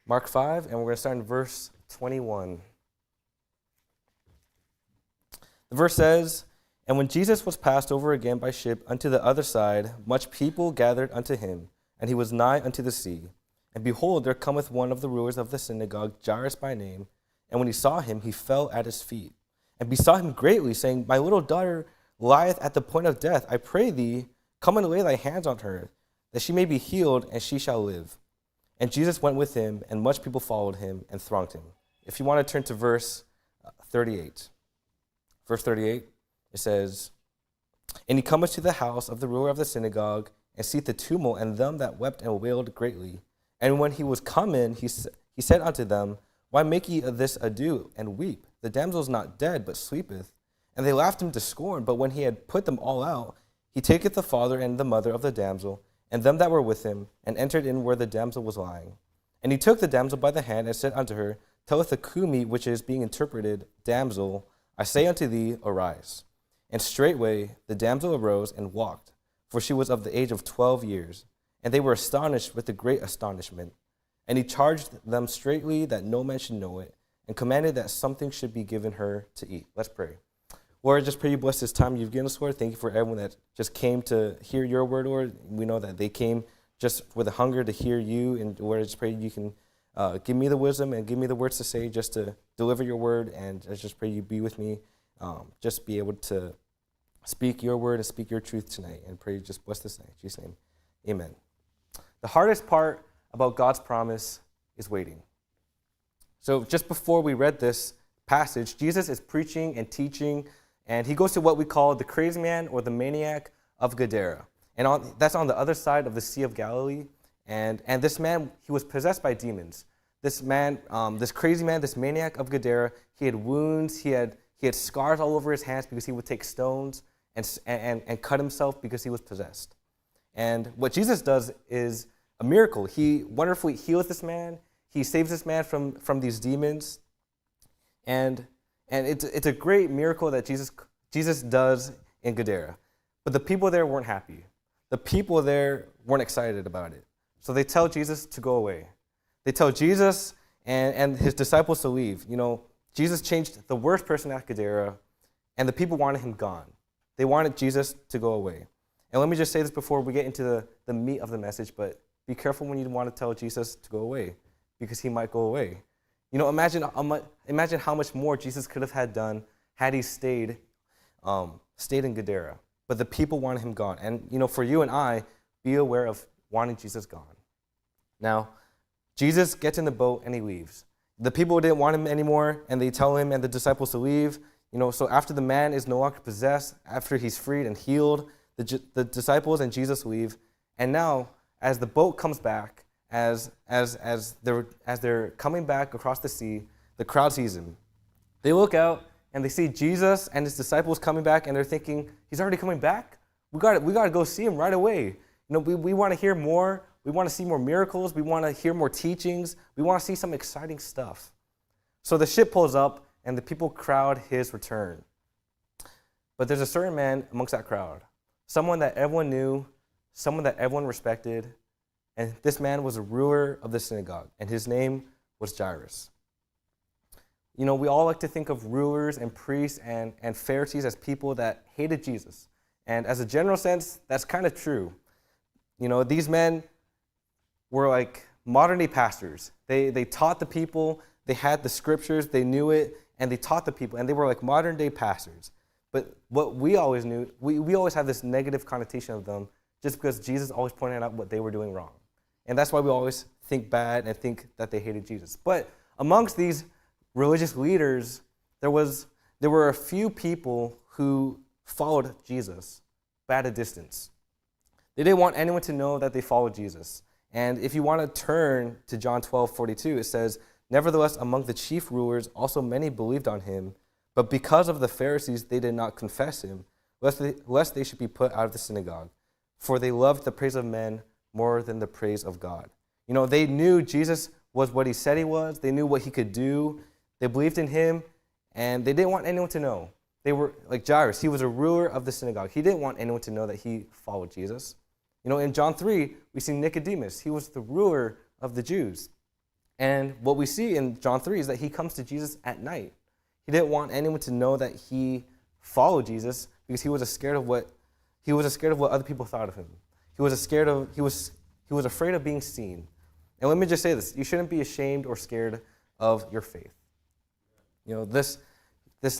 Mark 5, and we're going to start in verse 21. The verse says, "And when Jesus was passed over again by ship unto the other side, much people gathered unto him, and he was nigh unto the sea. And behold, there cometh one of the rulers of the synagogue, Jairus by name. And when he saw him, he fell at his feet, and besought him greatly, saying, My little daughter lieth at the point of death. I pray thee, come and lay thy hands on her, that she may be healed, and she shall live. And Jesus went with him, and much people followed him and thronged him." If you want to turn to verse 38. Verse 38, it says, "And he cometh to the house of the ruler of the synagogue, and seeth the tumult, and them that wept and wailed greatly. And when he was come in, he said unto them, Why make ye this ado, and weep? The damsel is not dead, but sleepeth. And they laughed him to scorn. But when he had put them all out, he taketh the father and the mother of the damsel, and them that were with him, and entered in where the damsel was lying. And he took the damsel by the hand, and said unto her, Talitha cumi, which is being interpreted, Damsel, I say unto thee, arise. And straightway the damsel arose and walked, for she was of the age of 12 years. And they were astonished with a great astonishment. And he charged them straitly that no man should know it, and commanded that something should be given her to eat." Let's pray. Lord, just pray you bless this time you've given us, Lord. Thank you for everyone that just came to hear your word, Lord. We know that they came just with a hunger to hear you. And Lord, I just pray you can give me the wisdom and give me the words to say just to deliver your word. And I just pray you be with me, just be able to speak your word and speak your truth tonight. And pray you just bless this night. In Jesus' name, amen. The hardest part about God's promise is waiting. So just before we read this passage, Jesus is preaching and teaching, and he goes to what we call the crazy man or the maniac of Gadara. And that's on the other side of the Sea of Galilee. And this man, he was possessed by demons. This man, this crazy man, this maniac of Gadara, he had wounds, he had scars all over his hands because he would take stones and cut himself because he was possessed. And what Jesus does is a miracle. He wonderfully heals this man. He saves this man from these demons. And it's a great miracle that Jesus does in Gadara. But the people there weren't happy. The people there weren't excited about it. So they tell Jesus to go away. They tell Jesus and his disciples to leave. You know, Jesus changed the worst person at Gadara, and the people wanted him gone. They wanted Jesus to go away. And let me just say this before we get into the meat of the message, but be careful when you want to tell Jesus to go away, because he might go away. You know, imagine how much more Jesus could have had done had he stayed in Gadara. But the people wanted him gone. And, you know, for you and I, be aware of wanting Jesus gone. Now, Jesus gets in the boat and he leaves. The people didn't want him anymore, and they tell him and the disciples to leave. You know, so after the man is no longer possessed, after he's freed and healed, the disciples and Jesus leave. And now, as the boat comes back, as they're coming back across the sea, the crowd sees him. They look out and they see Jesus and his disciples coming back, and they're thinking, he's already coming back? We got to go see him right away. You know, we want to hear more. We want to see more miracles. We want to hear more teachings. We want to see some exciting stuff. So the ship pulls up and the people crowd his return. But there's a certain man amongst that crowd, someone that everyone knew, someone that everyone respected, and this man was a ruler of the synagogue, and his name was Jairus. You know, we all like to think of rulers and priests and Pharisees as people that hated Jesus. And as a general sense, that's kind of true. You know, these men were like modern-day pastors. They taught the people, they had the scriptures, they knew it, and they taught the people, and they were like modern-day pastors. But what we always knew, we always have this negative connotation of them just because Jesus always pointed out what they were doing wrong. And that's why we always think bad and think that they hated Jesus. But amongst these religious leaders, there were a few people who followed Jesus, but at a distance. They didn't want anyone to know that they followed Jesus. And if you want to turn to John 12:42, it says, "Nevertheless, among the chief rulers also many believed on him, but because of the Pharisees they did not confess him, lest they should be put out of the synagogue. For they loved the praise of men more than the praise of God." You know, they knew Jesus was what he said he was. They knew what he could do. They believed in him, and they didn't want anyone to know. They were like Jairus. He was a ruler of the synagogue. He didn't want anyone to know that he followed Jesus. You know, in John 3, we see Nicodemus. He was the ruler of the Jews. And what we see in John 3 is that he comes to Jesus at night. He didn't want anyone to know that he followed Jesus because he was scared of what other people thought of him. He was afraid of being seen. And let me just say this, you shouldn't be ashamed or scared of your faith. This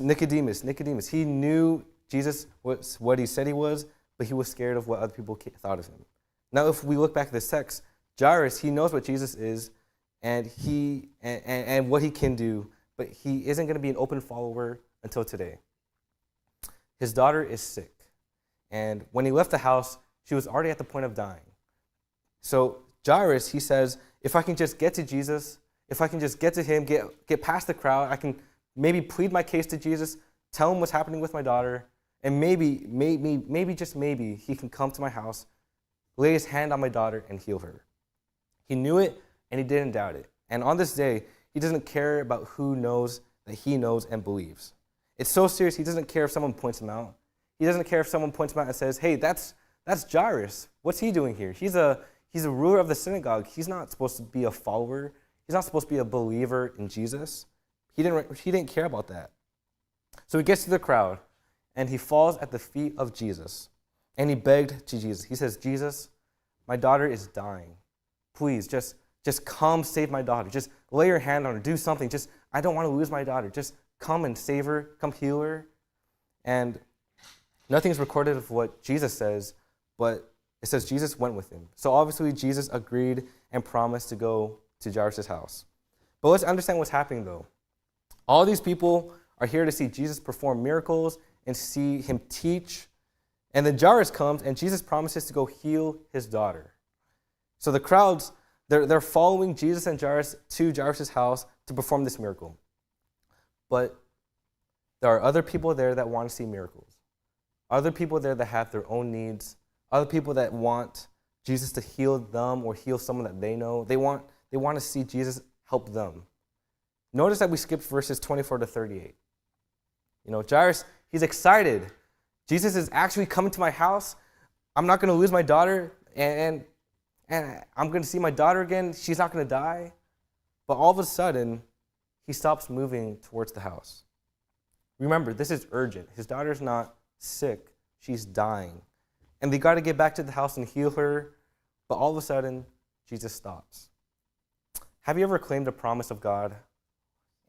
Nicodemus, he knew Jesus was what he said he was, but he was scared of what other people thought of him. Now, if we look back at this text, Jairus, he knows what Jesus is and what he can do, but he isn't going to be an open follower until today. His daughter is sick, and when he left the house, she was already at the point of dying. So Jairus, he says, if I can just get to Jesus, if I can just get to him, get past the crowd, I can maybe plead my case to Jesus, tell him what's happening with my daughter, and maybe, just maybe, he can come to my house, lay his hand on my daughter, and heal her. He knew it, and he didn't doubt it. And on this day, he doesn't care about who knows that he knows and believes. It's so serious, he doesn't care if someone points him out. He doesn't care if someone points him out and says, hey, that's Jairus. What's he doing here? He's a ruler of the synagogue. He's not supposed to be a follower. He's not supposed to be a believer in Jesus. He didn't care about that. So he gets to the crowd, and he falls at the feet of Jesus, and he begged to Jesus. He says, Jesus, my daughter is dying. Please, just come save my daughter. Just lay your hand on her. Do something. I don't want to lose my daughter. Just come and save her. Come heal her. And nothing's recorded of what Jesus says, but it says Jesus went with him. So obviously Jesus agreed and promised to go to Jairus' house. But let's understand what's happening though. All these people are here to see Jesus perform miracles and see him teach. And then Jairus comes and Jesus promises to go heal his daughter. So the crowds, they're following Jesus and Jairus to Jairus' house to perform this miracle. But there are other people there that want to see miracles. Other people there that have their own needs. Other people that want Jesus to heal them or heal someone that they know. They want to see Jesus help them. Notice that we skipped verses 24 to 38. Jairus, he's excited. Jesus is actually coming to my house. I'm not going to lose my daughter, and I'm going to see my daughter again. She's not going to die. But all of a sudden, he stops moving towards the house. Remember, this is urgent. His daughter's not sick. She's dying. And they got to get back to the house and heal her. But all of a sudden, Jesus stops. Have you ever claimed a promise of God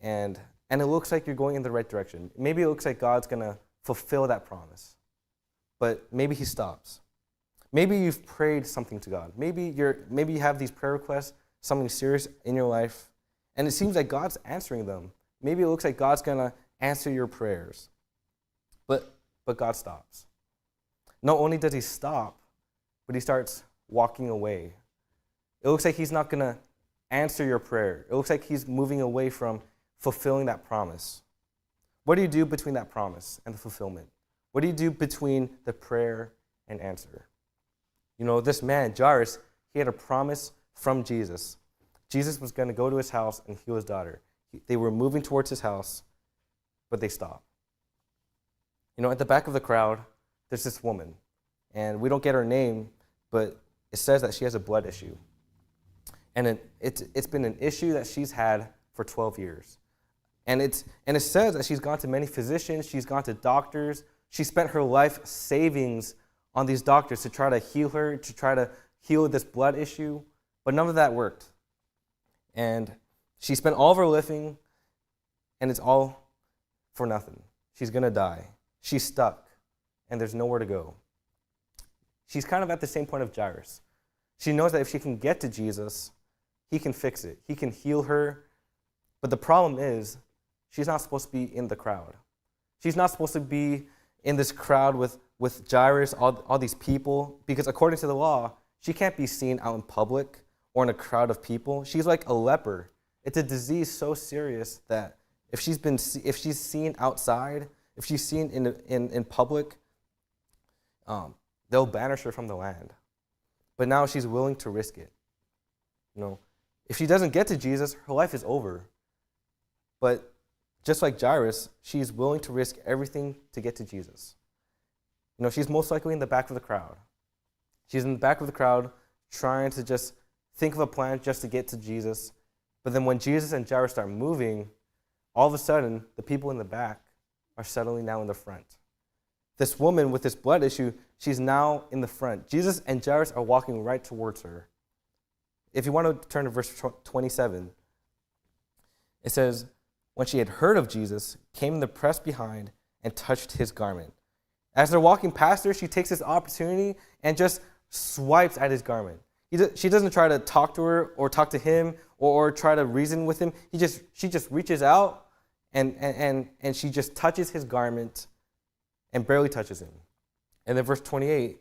and it looks like you're going in the right direction? Maybe it looks like God's going to fulfill that promise. But maybe he stops. Maybe you've prayed something to God. Maybe you have these prayer requests, something serious in your life, and it seems like God's answering them. Maybe it looks like God's going to answer your prayers. But God stops. Not only does he stop, but he starts walking away. It looks like he's not going to answer your prayer. It looks like he's moving away from fulfilling that promise. What do you do between that promise and the fulfillment? What do you do between the prayer and answer? This man, Jairus, he had a promise from Jesus. Jesus was going to go to his house and heal his daughter. They were moving towards his house, but they stopped. At the back of the crowd, there's this woman, and we don't get her name, but it says that she has a blood issue. And it's been an issue that she's had for 12 years. And it says that she's gone to many physicians, she's gone to doctors, she spent her life savings on these doctors to try to heal her, to try to heal this blood issue, but none of that worked. And she spent all of her living, and it's all for nothing. She's going to die. She's stuck, and there's nowhere to go. She's kind of at the same point of Jairus. She knows that if she can get to Jesus, he can fix it. He can heal her. But the problem is, she's not supposed to be in the crowd. She's not supposed to be in this crowd with Jairus, all these people, because according to the law, she can't be seen out in public or in a crowd of people. She's like a leper. It's a disease so serious that if she's seen outside, if she's seen in public, they'll banish her from the land. But now she's willing to risk it. If she doesn't get to Jesus, her life is over. But just like Jairus, she's willing to risk everything to get to Jesus. She's most likely in the back of the crowd. She's in the back of the crowd trying to just think of a plan just to get to Jesus. But then when Jesus and Jairus start moving, all of a sudden, the people in the back are suddenly now in the front. This woman with this blood issue, she's now in the front. Jesus and Jairus are walking right towards her. If you want to turn to verse 27, it says, when she had heard of Jesus, came in the press behind and touched his garment. As they're walking past her, she takes this opportunity and just swipes at his garment. She doesn't try to talk to her or talk to him or try to reason with him. She just reaches out and she just touches his garment and barely touches him. And then verse 28,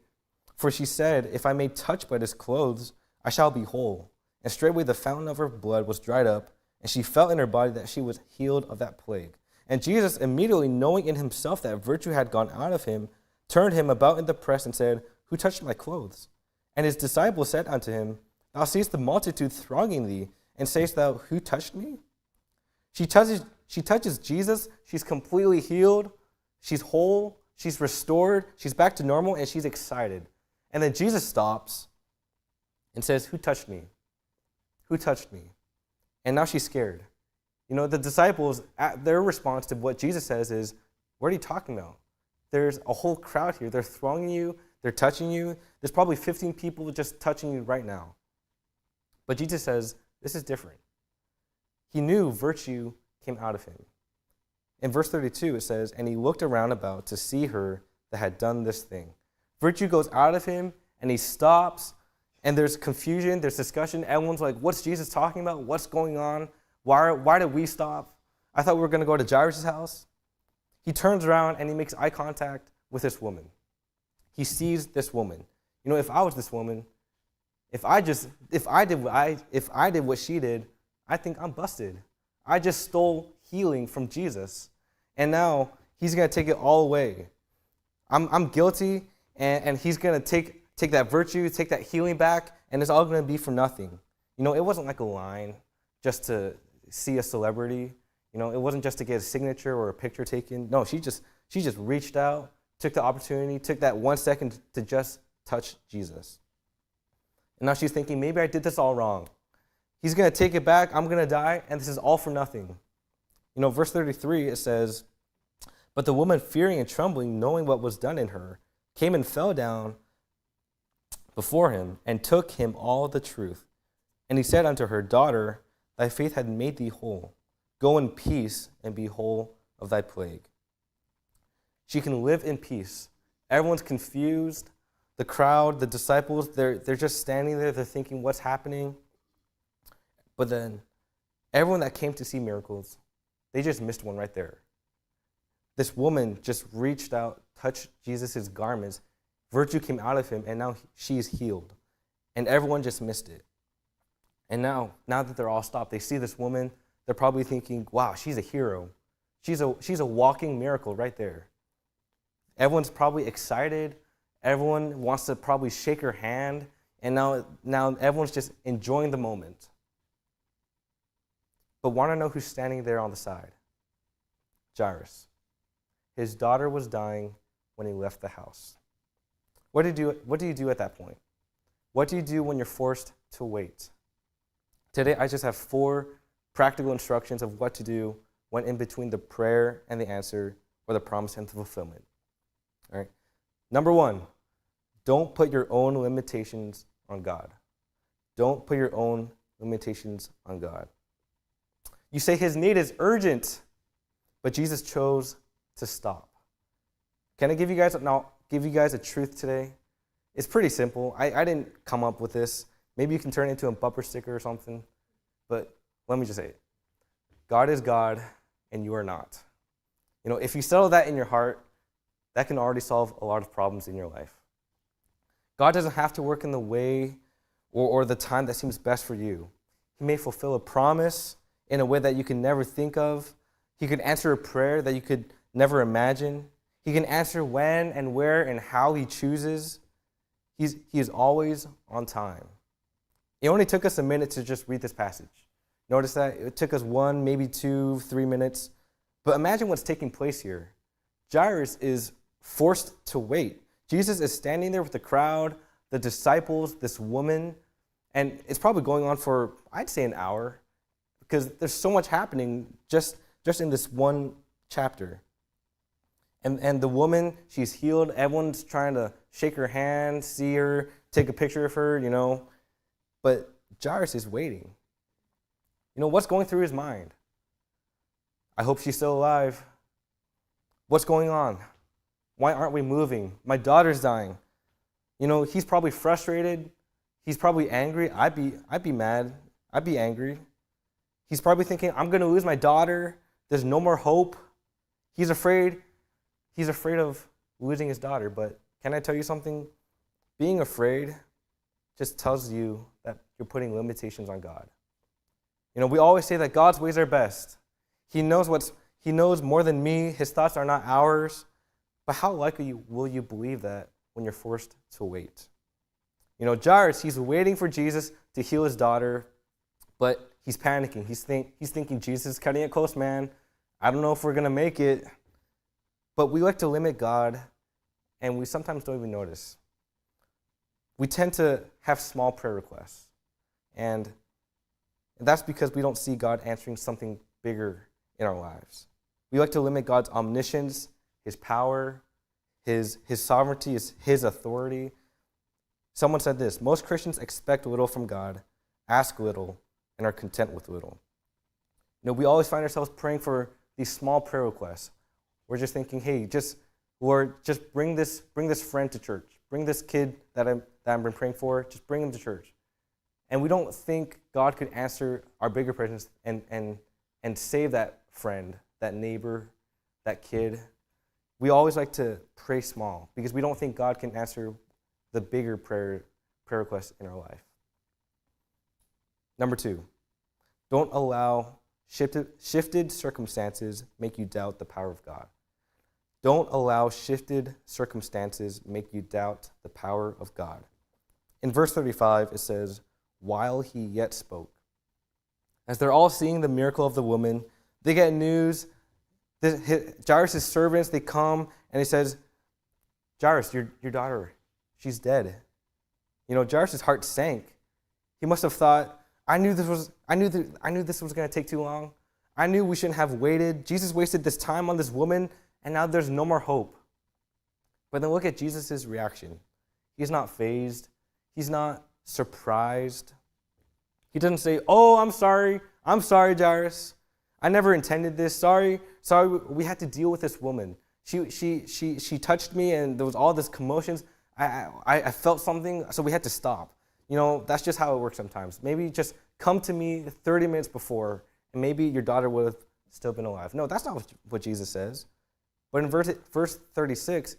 for she said, if I may touch but his clothes, I shall be whole. And straightway the fountain of her blood was dried up, and she felt in her body that she was healed of that plague. And Jesus, immediately knowing in himself that virtue had gone out of him, turned him about in the press and said, who touched my clothes? And his disciples said unto him, thou seest the multitude thronging thee, and sayest thou, who touched me? She touches Jesus, she's completely healed, she's whole, she's restored, she's back to normal, and she's excited. And then Jesus stops and says, who touched me? Who touched me? And now she's scared. You know, the disciples, their response to what Jesus says is, what are you talking about? There's a whole crowd here. They're thronging you. They're touching you. There's probably 15 people just touching you right now. But Jesus says, this is different. He knew virtue came out of him. In verse 32, it says, and he looked around about to see her that had done this thing. Virtue goes out of him, and he stops, and there's confusion, there's discussion. Everyone's like, what's Jesus talking about? What's going on? Why did we stop? I thought we were going to go to Jairus' house. He turns around, and he makes eye contact with this woman. He sees this woman. You know, if I was this woman, if I did what she did, I think I'm busted. I just stole healing from Jesus, and now he's going to take it all away. I'm guilty, and he's going to take that virtue, take that healing back, and it's all going to be for nothing. You know, it wasn't like a line just to see a celebrity. You know, it wasn't just to get a signature or a picture taken. No, she just reached out, took the opportunity, took that 1 second to just touch Jesus. And now she's thinking, maybe I did this all wrong. He's going to take it back, I'm going to die, and this is all for nothing. You know, verse 33, it says, but the woman, fearing and trembling, knowing what was done in her, came and fell down before him and took him all the truth. And he said unto her, daughter, thy faith hath made thee whole. Go in peace and be whole of thy plague. She can live in peace. Everyone's confused. The crowd, the disciples, they're just standing there. They're thinking, what's happening? But then everyone that came to see miracles, they just missed one right there. This woman just reached out, touched Jesus' garments. Virtue came out of him, and now she's healed. And everyone just missed it. And now that they're all stopped, they see this woman. They're probably thinking, wow, she's a hero. She's a walking miracle right there. Everyone's probably excited. Everyone wants to probably shake her hand. And now everyone's just enjoying the moment. But want to know who's standing there on the side? Jairus. His daughter was dying when he left the house. What do you do at that point? What do you do when you're forced to wait? Today, I just have 4 practical instructions of what to do when in between the prayer and the answer or the promise and the fulfillment. All right. Number 1, don't put your own limitations on God. Don't put your own limitations on God. You say his need is urgent, but Jesus chose to stop. Can I give you guys a truth today? It's pretty simple. I didn't come up with this. Maybe you can turn it into a bumper sticker or something. But let me just say it. God is God, and you are not. You know, if you settle that in your heart, that can already solve a lot of problems in your life. God doesn't have to work in the way or the time that seems best for you. He may fulfill a promise in a way that you can never think of. He could answer a prayer that you could never imagine. He can answer when and where and how he chooses. He is always on time. It only took us a minute to just read this passage. Notice that? It took us 1, maybe 2, 3 minutes. But imagine what's taking place here. Jairus is forced to wait. Jesus is standing there with the crowd, the disciples, this woman, and it's probably going on for, I'd say, an hour. because there's so much happening just in this one chapter. And the woman, she's healed. Everyone's trying to shake her hand, see her, take a picture of her, But Jairus is waiting. What's going through his mind? I hope she's still alive. What's going on? Why aren't we moving? My daughter's dying. He's probably frustrated. He's probably angry. I'd be mad. I'd be angry. He's probably thinking, I'm going to lose my daughter. There's no more hope. He's afraid. He's afraid of losing his daughter. But can I tell you something? Being afraid just tells you that you're putting limitations on God. We always say that God's ways are best. He knows more than me. His thoughts are not ours. But how likely will you believe that when you're forced to wait? Jairus, he's waiting for Jesus to heal his daughter, but he's panicking. He's thinking, Jesus is cutting it close, man. I don't know if we're going to make it. But we like to limit God, and we sometimes don't even notice. We tend to have small prayer requests, and that's because we don't see God answering something bigger in our lives. We like to limit God's omniscience, his power, his sovereignty, his authority. Someone said this: most Christians expect little from God, ask little, and are content with little. We always find ourselves praying for these small prayer requests. We're just thinking, hey, Lord, just bring this friend to church. Bring this kid that I've been praying for, just bring him to church. And we don't think God could answer our bigger prayers and save that friend, that neighbor, that kid. We always like to pray small because we don't think God can answer the bigger prayer requests in our life. Number 2, don't allow shifted circumstances make you doubt the power of God. Don't allow shifted circumstances make you doubt the power of God. In verse 35, it says, while he yet spoke. As they're all seeing the miracle of the woman, they get news. Jairus' servants, they come and he says, Jairus, your daughter, she's dead. Jairus' heart sank. He must have thought, I knew this was going to take too long. I knew we shouldn't have waited. Jesus wasted this time on this woman, and now there's no more hope. But then look at Jesus' reaction. He's not fazed. He's not surprised. He doesn't say, oh, I'm sorry, Jairus. I never intended this. Sorry, we had to deal with this woman. She touched me, and there was all this commotions. I felt something, so we had to stop. That's just how it works sometimes. Maybe just come to me 30 minutes before, and maybe your daughter would have still been alive. No, that's not what Jesus says. But in verse 36,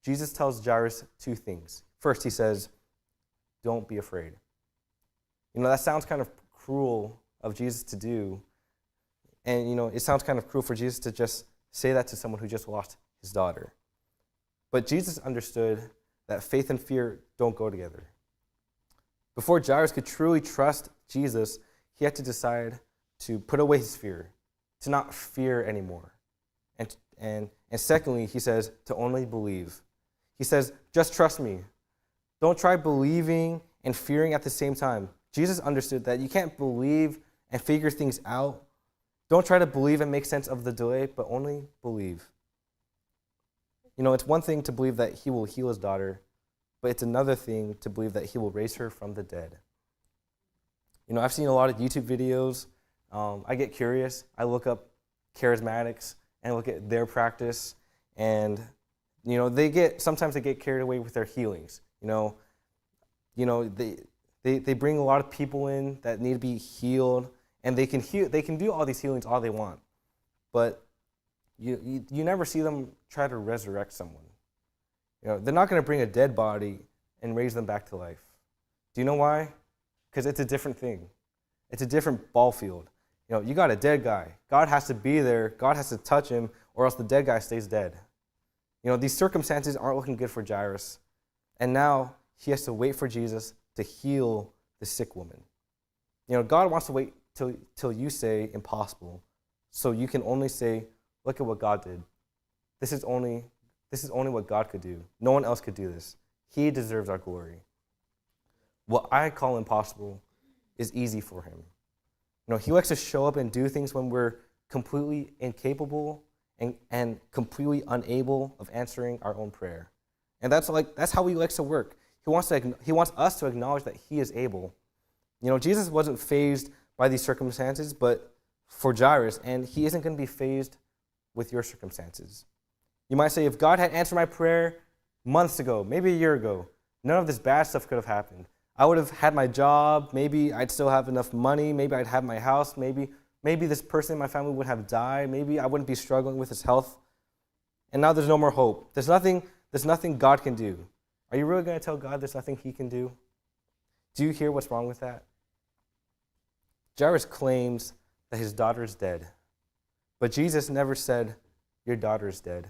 Jesus tells Jairus 2 things. First, he says, don't be afraid. That sounds kind of cruel of Jesus to do. And, it sounds kind of cruel for Jesus to just say that to someone who just lost his daughter. But Jesus understood that faith and fear don't go together. Before Jairus could truly trust Jesus, he had to decide to put away his fear, to not fear anymore. And secondly, he says, to only believe. He says, just trust me. Don't try believing and fearing at the same time. Jesus understood that you can't believe and figure things out. Don't try to believe and make sense of the delay, but only believe. It's one thing to believe that he will heal his daughter, but it's another thing to believe that he will raise her from the dead. I've seen a lot of YouTube videos. I get curious. I look up charismatics and look at their practice, and sometimes they get carried away with their healings. They bring a lot of people in that need to be healed, and they can do all these healings all they want, but you never see them try to resurrect someone. They're not going to bring a dead body and raise them back to life. Do you know why? Because it's a different thing. It's a different ball field. You got a dead guy. God has to be there. God has to touch him, or else the dead guy stays dead. These circumstances aren't looking good for Jairus, and now he has to wait for Jesus to heal the sick woman. God wants to wait till you say impossible, so you can only say, look at what God did. This is only what God could do. No one else could do this. He deserves our glory. What I call impossible is easy for him. He likes to show up and do things when we're completely incapable and completely unable of answering our own prayer. And that's how he likes to work. He wants us to acknowledge that he is able. Jesus wasn't fazed by these circumstances, but for Jairus, and he isn't going to be fazed with your circumstances. You might say, if God had answered my prayer months ago, maybe a year ago, none of this bad stuff could have happened. I would have had my job, maybe I'd still have enough money, maybe I'd have my house, maybe this person in my family would have died, maybe I wouldn't be struggling with his health. And now there's no more hope. There's nothing God can do. Are you really going to tell God there's nothing he can do? Do you hear what's wrong with that? Jairus claims that his daughter is dead. But Jesus never said, your daughter is dead.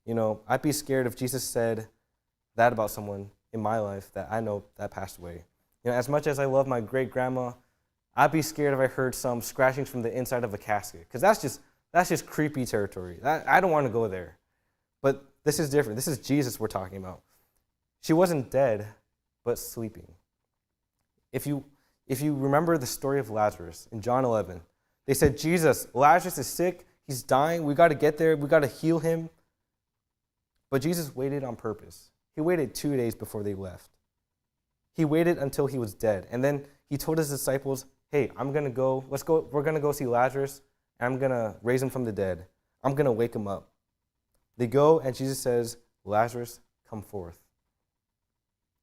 I'd be scared if Jesus said that about someone in my life that I know that passed away. As much as I love my great-grandma, I'd be scared if I heard some scratchings from the inside of a casket, because that's just creepy territory. I don't want to go there. But this is different. This is Jesus we're talking about. She wasn't dead, but sleeping. If you remember the story of Lazarus in John 11, they said, Jesus, Lazarus is sick. He's dying. We got to get there. We got to heal him. But Jesus waited on purpose. He waited 2 days before they left. He waited until he was dead. And then he told his disciples, hey, I'm going to go. Let's go. We're going to go see Lazarus, and I'm going to raise him from the dead. I'm going to wake him up. They go, and Jesus says, Lazarus, come forth.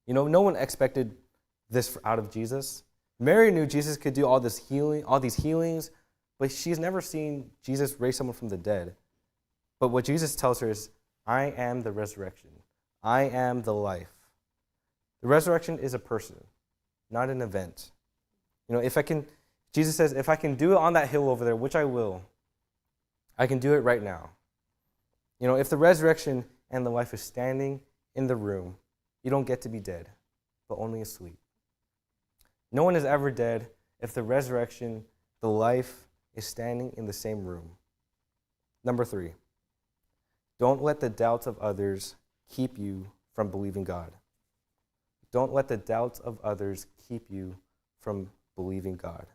No one expected this out of Jesus. Mary knew Jesus could do all these healings, but she's never seen Jesus raise someone from the dead. But what Jesus tells her is, I am the resurrection. I am the life. The resurrection is a person, not an event. Jesus says, if I can do it on that hill over there, which I will, I can do it right now. If the resurrection and the life is standing in the room, you don't get to be dead, but only asleep. No one is ever dead if the resurrection, the life, is standing in the same room. Number 3, don't let the doubts of others keep you from believing God. Don't let the doubts of others keep you from believing God.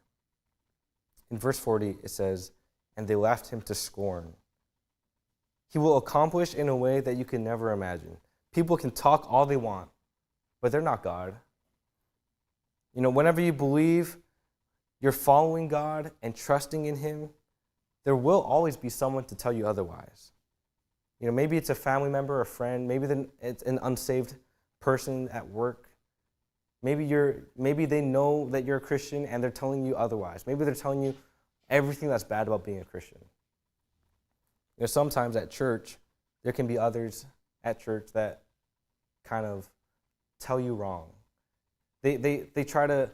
In verse 40, it says, and they laughed him to scorn. He will accomplish in a way that you can never imagine. People can talk all they want, but they're not God. Whenever you believe you're following God and trusting in him, there will always be someone to tell you otherwise. Maybe it's a family member, a friend, maybe it's an unsaved person at work. Maybe they know that you're a Christian and they're telling you otherwise. Maybe they're telling you everything that's bad about being a Christian. Sometimes at church, there can be others at church that kind of tell you wrong. They try to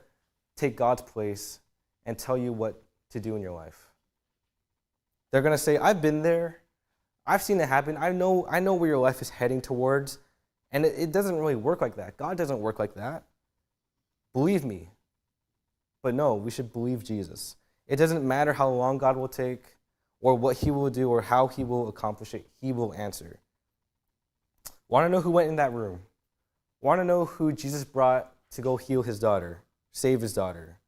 take God's place and tell you what to do in your life. They're going to say, I've been there. I've seen it happen. I know where your life is heading towards. And it doesn't really work like that. God doesn't work like that. Believe me. But no, we should believe Jesus. It doesn't matter how long God will take or what he will do or how he will accomplish it. He will answer. Want to know who went in that room? Want to know who Jesus brought to go heal his daughter, save his daughter?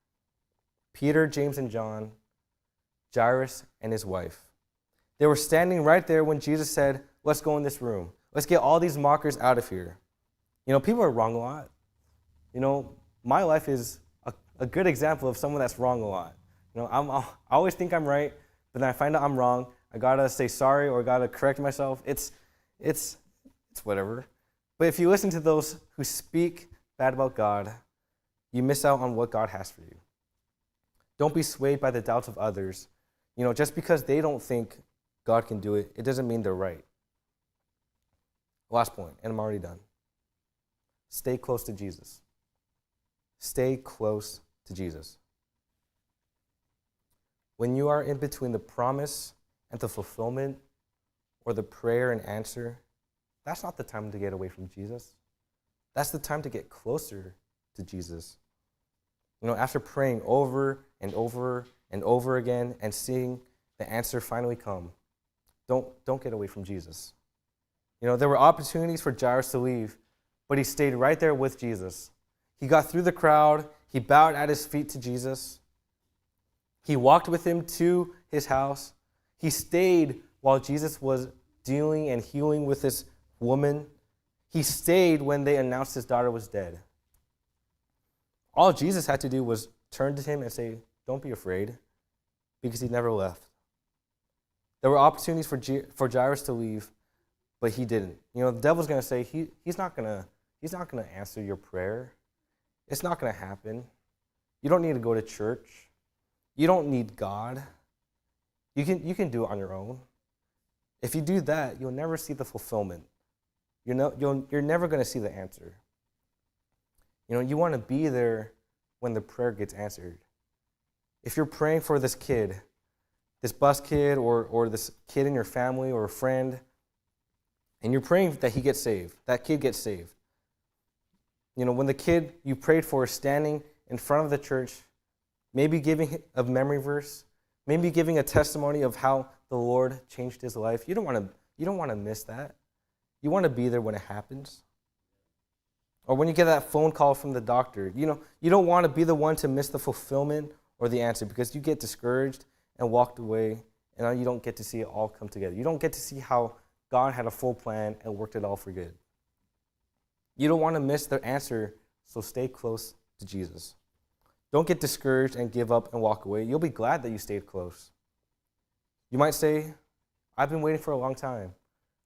Peter, James, and John, Jairus, and his wife. They were standing right there when Jesus said, let's go in this room. Let's get all these mockers out of here. People are wrong a lot. My life is a good example of someone that's wrong a lot. I always think I'm right, but then I find out I'm wrong. I got to say sorry or got to correct myself. It's whatever. But if you listen to those who speak bad about God, you miss out on what God has for you. Don't be swayed by the doubts of others. Just because they don't think God can do it, it doesn't mean they're right. Last point, and I'm already done. Stay close to Jesus. Stay close to Jesus. When you are in between the promise and the fulfillment, or the prayer and answer, that's not the time to get away from Jesus. That's the time to get closer to Jesus. After praying over and over and over again and seeing the answer finally come, don't get away from Jesus. There were opportunities for Jairus to leave, but he stayed right there with Jesus. He got through the crowd. He bowed at his feet to Jesus. He walked with him to his house. He stayed while Jesus was dealing and healing with this woman. He stayed when they announced his daughter was dead. All Jesus had to do was turn to him and say, "Don't be afraid," because he never left. There were opportunities for Jairus to leave, but he didn't. The devil's going to say he's not going to answer your prayer. It's not going to happen. You don't need to go to church. You don't need God. You can do it on your own. If you do that, you'll never see the fulfillment. You're never going to see the answer. You want to be there when the prayer gets answered. If you're praying for this kid, this bus kid or this kid in your family or a friend, and you're praying that he gets saved, that kid gets saved. When the kid you prayed for is standing in front of the church, maybe giving a memory verse, maybe giving a testimony of how the Lord changed his life, you don't want to miss that. You want to be there when it happens. Or when you get that phone call from the doctor, you don't want to be the one to miss the fulfillment or the answer, because you get discouraged and walked away, and you don't get to see it all come together. You don't get to see how God had a full plan and worked it all for good. You don't want to miss the answer, so stay close to Jesus. Don't get discouraged and give up and walk away. You'll be glad that you stayed close. You might say, "I've been waiting for a long time.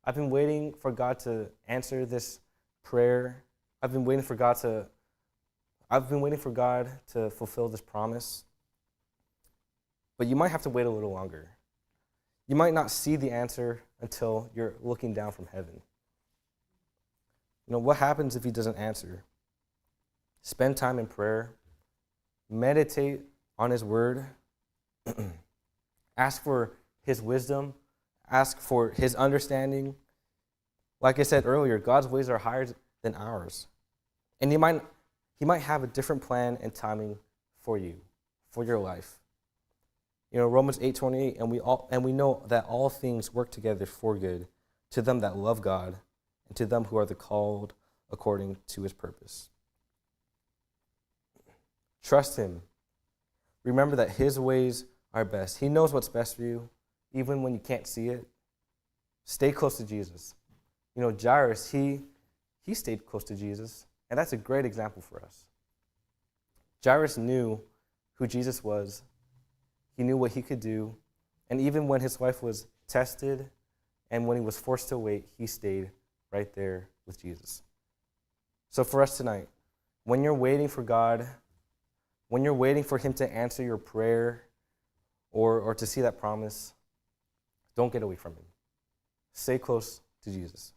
I've been waiting for God to answer this prayer. I've been waiting for God to fulfill this promise." But you might have to wait a little longer. You might not see the answer until you're looking down from heaven. What happens if he doesn't answer? Spend time in prayer. Meditate on his word. Ask for his wisdom. Ask for his understanding. Like I said earlier, God's ways are higher than ours. And he might have a different plan and timing for you, for your life. Romans 8:28, and we know that all things work together for good to them that love God and to them who are the called according to his purpose. Trust him. Remember that his ways are best. He knows what's best for you, even when you can't see it. Stay close to Jesus. Jairus, he stayed close to Jesus, and that's a great example for us. Jairus knew who Jesus was. He knew what he could do, and even when his wife was tested and when he was forced to wait, he stayed right there with Jesus. So for us tonight, when you're waiting for God, when you're waiting for him to answer your prayer or to see that promise, don't get away from him. Stay close to Jesus.